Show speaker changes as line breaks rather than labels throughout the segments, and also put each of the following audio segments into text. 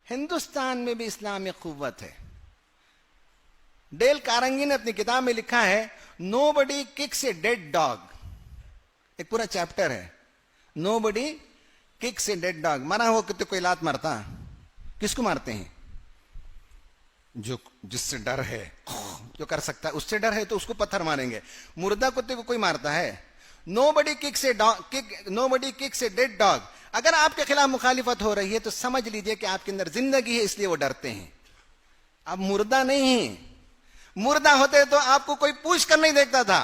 हिंदुस्तान में भी इस्लामिक कुव्वत है। डेल कारंगी ने अपनी किताब में लिखा है, nobody kicks a dead dog. एक पूरा चैप्टर है, nobody kicks a dead dog. मरा हुआ कुत्ते कोई लात मारता? किसको मारते हैं? जो जिससे डर है, जो कर सकता है उससे डर है तो उसको पत्थर मारेंगे। मुर्दा कुत्ते को कोई मारता है? Nobody kicks a dead dog. अगर आपके खिलाफ मुखालिफत हो रही है तो समझ लीजिए कि आपके अंदर जिंदगी है, इसलिए वो डरते हैं। आप मुर्दा नहीं हैं। मुर्दा होते तो आपको कोई पूछ कर नहीं देखता था।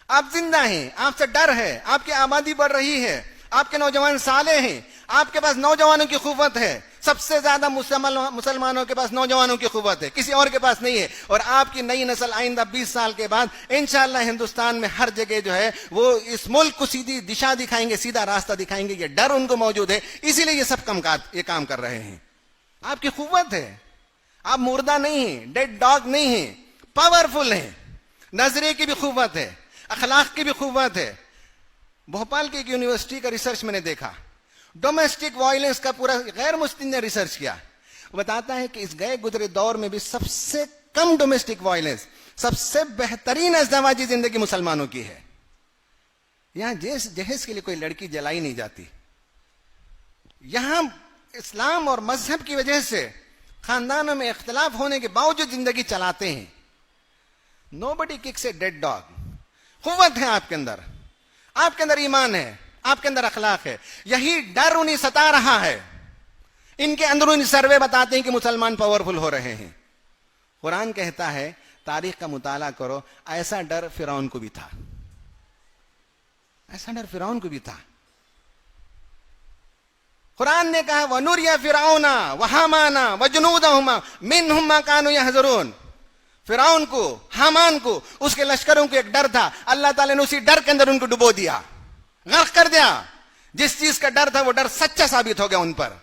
आप जिंदा हैं, आपसे डर है, आपकी आबादी बढ़ रही है, आपके नौजवान साले हैं, आपके पास नौजवानों की कुव्वत है। सबसे ज्यादा मुसलमानों के पास नौजवानों की कुव्वत है, किसी और के पास नहीं है। और आपकी नई नस्ल आइंदा 20 साल के बाद इंशाअल्लाह हिंदुस्तान में हर जगह जो है वो इस मुल्क को सीधी दिशा दिखाएंगे, सीधा रास्ता दिखाएंगे। ये डर उनको मौजूद है, इसीलिए ये सब ये काम कर रहे हैं। आपकी कुव्वत है, आप मुर्दा नहीं है, डेड डॉग नहीं है, पावरफुल है। नजरिए की भी कुव्वत है, अखलाक की भी कुव्वत है। भोपाल की एक यूनिवर्सिटी का रिसर्च मैंने देखा, डोमेस्टिक वायलेंस का पूरा गैर मुस्लिम ने रिसर्च किया। वो बताता है कि इस गए गुजरे दौर में भी सबसे कम डोमेस्टिक वायलेंस, सबसे बेहतरीन अज़दवाजी जिंदगी मुसलमानों की है। यहां जहेज के लिए कोई लड़की जलाई नहीं जाती। यहां इस्लाम और मजहब की वजह से खानदानों में इख्तिलाफ होने के बावजूद जिंदगी चलाते हैं। Nobody kicks a dead dog. कुव्वत है आपके अंदर, आपके अंदर ईमान है, आपके अंदर अखलाक है। यही डर उन्हें सता रहा है। इनके अंदरूनी सर्वे बताते हैं कि मुसलमान पावरफुल हो रहे हैं। कुरान कहता है, तारीख का मुताला करो, ऐसा डर फिरौन को भी था, ऐसा डर फिरौन को भी था। कुरान ने कहा, वनुरिया फिरौना व हामाना व जुनूदहुमा मिनहुम मा कानू यहज़रून। फिरौन को, हामान को, उसके लश्करों को एक डर था। अल्लाह ताला ने उसी डर के अंदर उनको डुबो दिया, गर्क कर दिया। जिस चीज का डर था वो डर सच्चा साबित हो गया उन पर।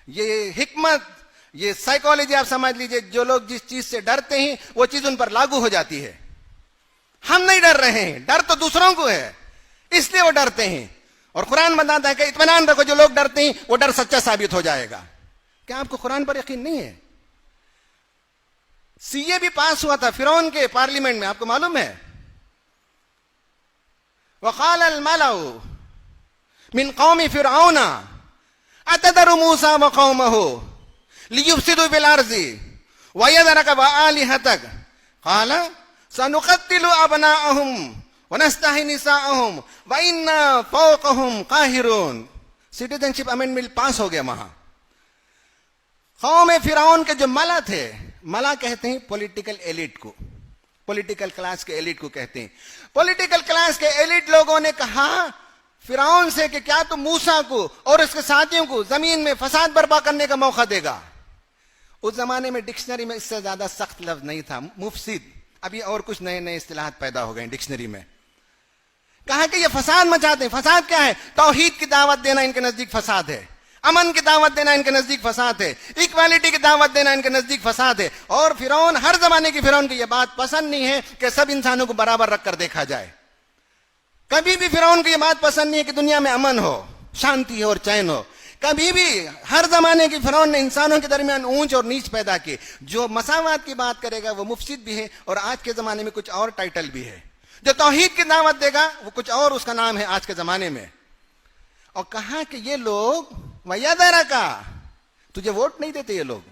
ये हिकमत, ये साइकोलॉजी आप समझ लीजिए। जो लोग जिस चीज से डरते हैं वो चीज उन पर लागू हो जाती है। हम नहीं डर रहे हैं, डर तो दूसरों को है, इसलिए वो डरते हैं। और कुरान बताता है कि इत्मीनान रखो, जो लोग डरते हैं वो डर सच्चा साबित हो जाएगा। क्या आपको कुरान पर यकीन नहीं है? सीए भी पास हुआ था फिरौन के पार्लियामेंट में, आपको मालूम है? वक़ाल अल-मलअु मिन क़ौमि फ़िरऔना अतदरु मूसा व क़ौमहु लियुफ़सिदू फ़िल अर्ज़ि व यज़रक व आलिहतक क़ाल सनुक़त्तिलु अबनाअहुम व नस्तहयी निसाअहुम व इन्ना फ़ौक़हुम क़ाहिरून। सिटीजनशिप अमेंडमेंट पास हो गया वहां। कौम फिरौन के जो मला थे, मला कहते हैं पॉलिटिकल एलिट को, पॉलिटिकल क्लास के एलिट को कहते हैं। पॉलिटिकल क्लास के एलिट लोगों ने कहा फिरौन से कि क्या तो मूसा को और उसके साथियों को जमीन में फसाद बर्पा करने का मौका देगा। उस जमाने में डिक्शनरी में इससे ज्यादा सख्त लफ्ज नहीं था, मुफसिद। अभी और कुछ नए नए इस्तिलाहात पैदा हो गए डिक्शनरी में। कहा कि ये फसाद मचाते हैं। फसाद क्या है? तौहीद की दावत देना इनके नजदीक फसाद है, अमन की दावत देना इनके नजदीक फसाद है, इक्वालिटी की दावत देना इनके नजदीक फसाद है। और फिरौन, हर जमाने की फिरौन की यह बात पसंद नहीं है कि सब इंसानों को बराबर रखकर देखा जाए। कभी भी फिरौन को यह बात पसंद नहीं है कि दुनिया में अमन हो, शांति हो और चैन हो। कभी भी हर जमाने की फिरौन ने इंसानों के दरमियान ऊंच और नीच पैदा की। जो मसावात की बात करेगा वो मुफसिद भी है, और आज के जमाने में कुछ और टाइटल भी है। जो तौहीद की दावत देगा वो कुछ और उसका नाम है आज के जमाने में। और कहा कि ये लोग वयदरा का, तुझे वोट नहीं देते, ये लोग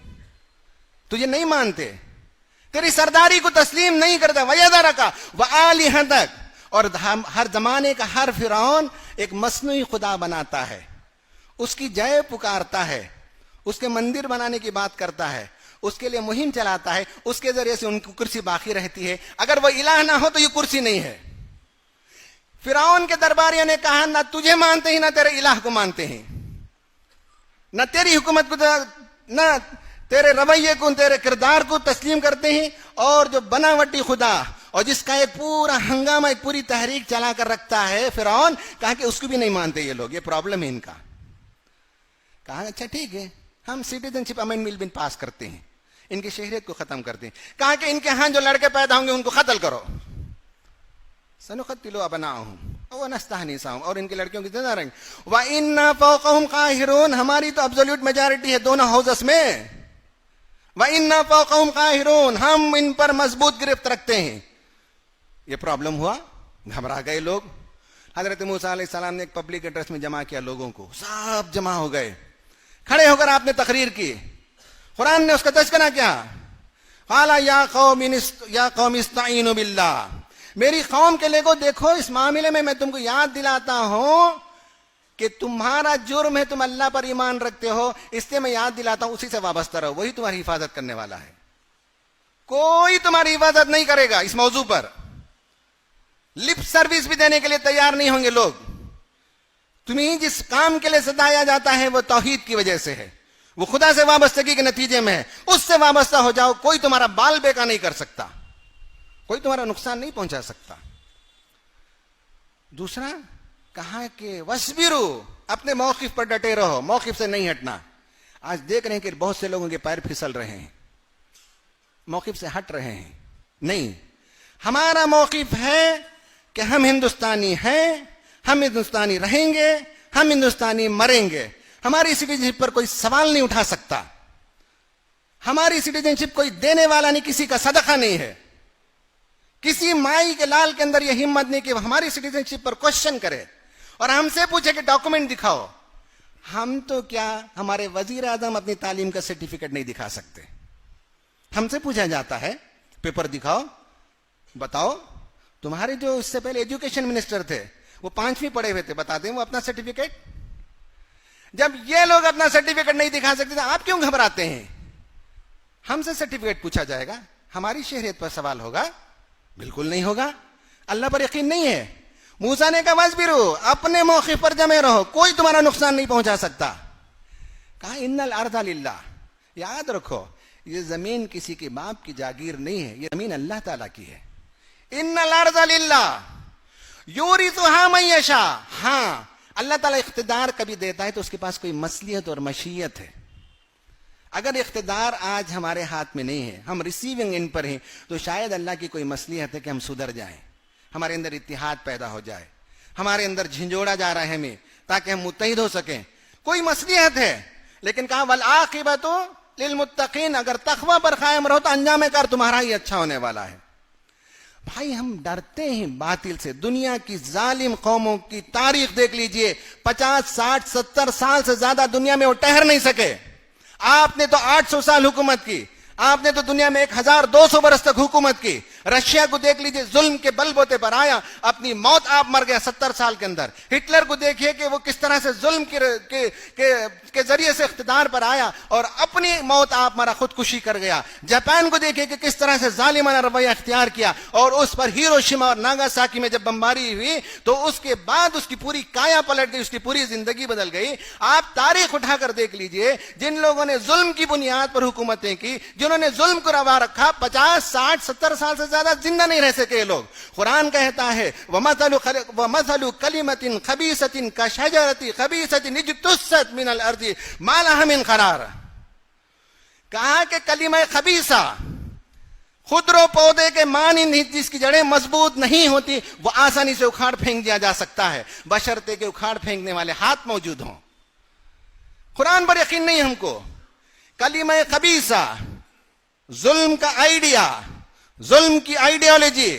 तुझे नहीं मानते, तेरी सरदारी को तस्लीम नहीं करता। वयदरा का व आलिहतक। और हर जमाने का हर फिरौन एक मसनूई खुदा बनाता है, उसकी जय पुकारता है, उसके मंदिर बनाने की बात करता है, उसके लिए मुहिम चलाता है, उसके जरिए से उनकी कुर्सी बाकी रहती है। अगर वो इलाह ना हो तो ये कुर्सी नहीं है। फिरौन के दरबारियों ने कहा, ना तुझे मानते हैं ना तेरे इलाह को मानते हैं, न तेरी हुकूमत को, न तेरे रवैये को, तेरे किरदार को तस्लीम करते हैं। और जो बनावटी खुदा और जिसका एक पूरा हंगामा, एक पूरी तहरीक चला कर रखता है फिरौन, कहा कि उसको भी नहीं मानते ये लोग। ये प्रॉब्लम है इनका। कहा अच्छा ठीक है, हम सिटीजनशिप अमेंडमेंट बिल पास करते हैं, इनकी शहरियत को खत्म करते हैं। कहा कि इनके यहां जो लड़के पैदा होंगे उनको कत्ल करो। सनुक़त्तिलु अबनाअहुम वो नस्ताहनीसा और इनकी लड़कियों की जिंदा रहेंगे। व इन्ना फौकहुम काहिरून, हमारी तो एब्सोल्यूट मेजॉरिटी है दोनों हाउसेस में। व इन्ना फौकहुम काहिरून, हम इन पर मजबूत गिरफ्त रखते हैं। ये प्रॉब्लम हुआ, घबरा गए लोग। हजरत मूसा अलैहिस्सलाम ने एक पब्लिक एड्रेस में जमा किया लोगों को, सब जमा हो गए, खड़े होकर आपने तकरीर की। कुरान ने उसका तज़किरा किया, क़ाला या कौम इस्ताईनु बिल्लाह, मेरी कौम के लिए को देखो, इस मामले में मैं तुमको याद दिलाता हूं कि तुम्हारा जुर्म है, तुम अल्लाह पर ईमान रखते हो, इसलिए मैं याद दिलाता हूं, उसी से वाबस्ता रहो, वही तुम्हारी हिफाजत करने वाला है। कोई तुम्हारी हिफाजत नहीं करेगा। इस मौजू पर लिप सर्विस भी देने के लिए तैयार नहीं होंगे लोग। तुम्हें जिस काम के लिए सताया जाता है वो तौहीद की वजह से है, वो खुदा से वाबस्तगी के नतीजे में है, उससे वाबस्ता हो जाओ। कोई तुम्हारा बाल बेका नहीं कर सकता, कोई तुम्हारा नुकसान नहीं पहुंचा सकता। दूसरा कहा कि वस्बिरू, अपने मौकिफ पर डटे रहो, मौकिफ से नहीं हटना। आज देख रहे हैं कि बहुत से लोगों के पैर फिसल रहे हैं, मौकिफ से हट रहे हैं। नहीं, हमारा मौकिफ है कि हम हिंदुस्तानी हैं, हम हिंदुस्तानी रहेंगे, हम हिंदुस्तानी मरेंगे। हमारी सिटीजनशिप पर कोई सवाल नहीं उठा सकता। हमारी सिटीजनशिप कोई देने वाला नहीं, किसी का सदका नहीं है। किसी माई के लाल के अंदर यह हिम्मत नहीं कि हमारी सिटीजनशिप पर क्वेश्चन करे और हमसे पूछे कि डॉक्यूमेंट दिखाओ। हम तो क्या, हमारे वजीर आजम अपनी तालीम का सर्टिफिकेट नहीं दिखा सकते। हमसे पूछा जाता है पेपर दिखाओ, बताओ तुम्हारे जो इससे पहले एजुकेशन मिनिस्टर थे वो 5वीं पढ़े हुए थे, बताते हैं वो अपना सर्टिफिकेट। जब ये लोग अपना सर्टिफिकेट नहीं दिखा सकते तो आप क्यों घबराते हैं? हमसे सर्टिफिकेट पूछा जाएगा, हमारी शहरियत पर सवाल होगा? बिल्कुल नहीं होगा। अल्लाह पर यकीन नहीं है। मूसा ने कहा वस्बिरू, अपने मौके पर जमे रहो, कोई तुम्हारा नुकसान नहीं पहुंचा सकता। कहा इन्नल अर्दा लिल्लाह, याद रखो ये जमीन किसी के बाप की जागीर नहीं है, ये जमीन अल्लाह ताला की है। इन्नल अर्दा लिल्लाह यूरिथुहा मन यशा, हां अल्लाह ताला इख्तिदार कभी देता है तो उसके पास कोई मसलियत और मशीयत है। अगर इख्तिदार आज हमारे हाथ में नहीं है, हम रिसीविंग एंड पर हैं, तो शायद अल्लाह की कोई मसलियत है कि हम सुधर जाएं, हमारे अंदर इत्तिहाद पैदा हो जाए, हमारे अंदर झिंझोड़ा जा रहा है हमें, ताकि हम मुत्तहिद हो सकें। कोई मसलियत है। लेकिन कहा वल आकिबतु लिल मुत्तकीन, अगर तकवा पर कायम रहो तो अंजाम कार तुम्हारा ही अच्छा होने वाला है। भाई हम डरते हैं बातिल से। दुनिया की जालिम कौमों की तारीख देख लीजिए, 50, 60, 70 साल से ज्यादा दुनिया में वो ठहर नहीं सके। आपने तो 800 साल हुकूमत की, आपने तो दुनिया में 1200 बरस तक हुकूमत की। रशिया को देख लीजिए, जुल्म के बलबोते पर आया, अपनी मौत आप मर गया 70 साल के अंदर। हिटलर को देखिए कि वो किस तरह से जुल्म के जरिए से इख्तिदार पर आया और अपनी मौत आप मरा, खुदकुशी कर गया। जापान को देखिए कि किस तरह से जालिमाना रवैया इख्तियार किया और उस पर हिरोशिमा और नागासाकी में जब बमबारी हुई तो उसके बाद उसकी पूरी काया पलट गई, उसकी पूरी जिंदगी बदल गई। आप तारीख उठाकर देख लीजिए, जिन लोगों ने जुल्म की बुनियाद पर हुकूमतें की, जिन्होंने जुल्म को रवा रखा, 50, 60, 70 साल से ज्यादा जिंदा नहीं रह सके लोग। कुरान कहता है वमथलु कलिमतिन खबीसतिन कशजरति खबीसतिन इज्तुस्सत मिनल अर्दि मा लहा मिन करार। कहा कि कलिमा खबीसा, खुदरो पौधे के मानी जिसकी जड़ें मजबूत नहीं होती, वो आसानी से उखाड़ फेंक दिया जा सकता है, बशर्ते के उखाड़ फेंकने वाले हाथ मौजूद हों। कुरान पर यकीन नहीं हमको। कलिमा खबीसा, जुल्म का आइडिया, जुल्म की आइडियोलॉजी,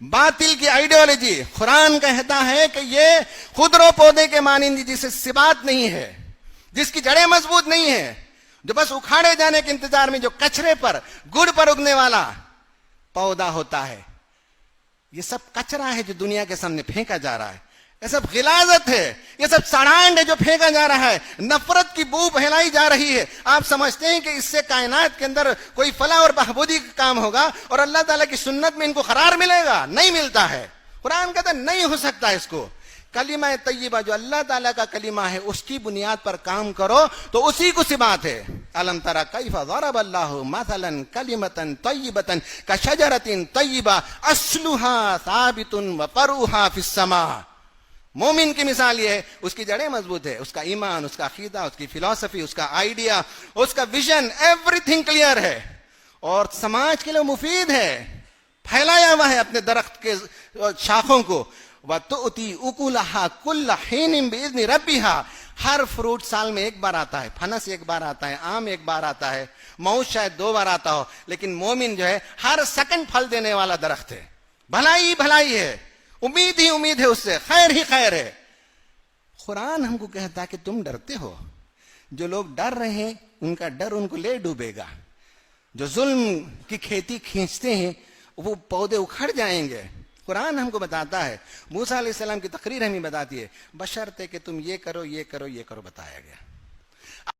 बातिल की आइडियोलॉजी, कुरान कहता है कि ये खुदरो पौधे के मानिंदी, जिसे सिबात नहीं है, जिसकी जड़ें मजबूत नहीं है, जो बस उखाड़े जाने के इंतजार में जो कचरे पर, गुड़ पर उगने वाला पौधा होता है। ये सब कचरा है जो दुनिया के सामने फेंका जा रहा है। ये सब गिलाजत है, ये सब सड़ांड है जो फेंका जा रहा है, नफरत की बू फैलाई जा रही है। आप समझते हैं कि इससे कायनात के अंदर कोई फलाह और बहबूदी का काम होगा और अल्लाह ताला की सुन्नत में इनको करार मिलेगा? नहीं मिलता है। कुरान कहता नहीं हो सकता इसको। कलिमा तय्यबा जो अल्लाह ताला का कलिमा है, उसकी बुनियाद पर काम करो तो उसी को सिबात है। अलम तरा कैफा ज़रबल्लाहु मसलन कलिमतन तय्यबतन कशजरतिन तय्यबा अस्लुहा साबितुन व फरुहा फिस समा। मोमिन की मिसाल ये है, उसकी जड़ें मजबूत है, उसका ईमान, उसका अकीदा, उसकी फिलॉसफी, उसका आइडिया, उसका विजन, एवरीथिंग क्लियर है और समाज के लिए मुफीद है, फैलाया हुआ है अपने दरख्त के शाखों को। व तुअती उकुलहा कुल्ल हीनिन बिइज़्नि रब्बिहा, हर फ्रूट साल में एक बार आता है, फनस एक बार आता है, आम एक बार आता है, मऊज शायद 2 बार आता हो, लेकिन मोमिन जो है हर सेकंड फल देने वाला दरख्त है। भलाई ही भलाई है, उम्मीद ही उम्मीद है, उससे खैर ही खैर है। कुरान हमको कहता है कि तुम डरते हो, जो लोग डर रहे हैं उनका डर उनको ले डूबेगा। जो जुल्म की खेती खींचते हैं वो पौधे उखड़ जाएंगे। कुरान हमको बताता है, मूसा अलैहिस्सलाम की तकरीर हमें बताती है, बशर्ते कि तुम ये करो ये करो ये करो, बताया गया।